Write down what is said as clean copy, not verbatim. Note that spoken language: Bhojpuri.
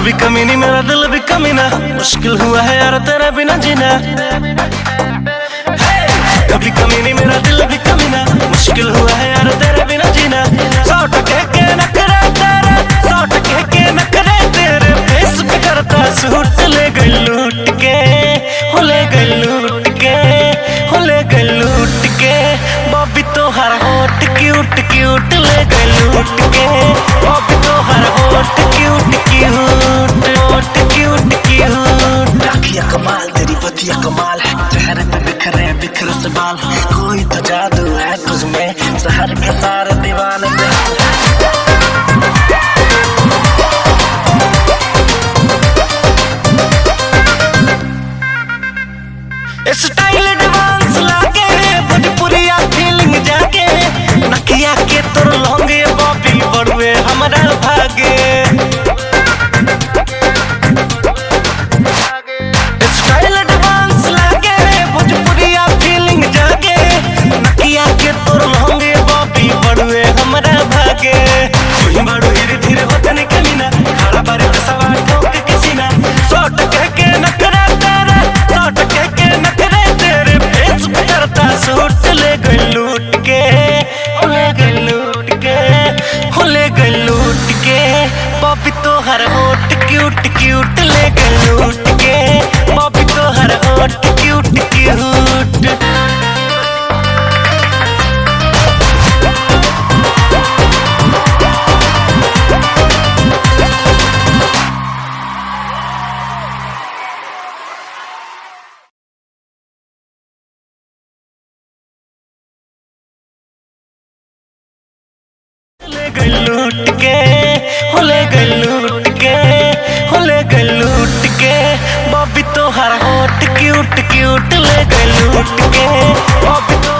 भी कमी नहीं, मेरा दिल भी कमीना। मुश्किल हुआ है यार तेरे बिना जीना। कभी कमी नहीं, मेरा दिल भी कमीना। मुश्किल हुआ है यार तेरे बिना जीना। 100 टके के नखरे तेरे, 100 टके के नखरे तेरे, फेस पे करता सूट। ले गई लूट के, हो ले गई लूट के, हो ले गई लूट के। बॉबी तो हर होट क्यूट क्यूट ले गई लूट के। बॉबी तो हर होट क्यूट क्यूट, होट क्यूट क्यूट। आँखियाँ कमाल तेरी बतिया कमाल है, चेहरे पे बिखरे बिखरे से बाल। कोई तो जादू है तुझ में, शहर के सारे दीवाने बेहाल है। स्टाइल एडवांस लागे, भोजपुरिया फीलिंग जागे। नकिया के तोर लौंगे बॉबी बड़ुए हमरा भागे। स्टाइल एडवांस लागे, भोजपुरिया फीलिंग जागे। नकिया के तोर लौंगे बॉबी बड़ुए हमरा भागे। वही बाड़ू धीरे धीरे होते नहीं कमीना, खड़ा बारे पे सवार ठोक किसी ना। 100 टके के नखरा तेरे, 100 टके के नखरे तेरे, फेस पे करता सूट। ले गई लूट के, हो ले गई लूट के, हो ले गई लूट के। बॉबी तो हर होट क्यूट क्यूट ले गई लूट के। बॉबी तो हर होट क्यूट क्यूट। ले गई लूट के, हो ले गई लूट के, हो ले गई लूट के। बॉबी तो हर होट क्यूट क्यूट ले गई लूट के। बॉबी तो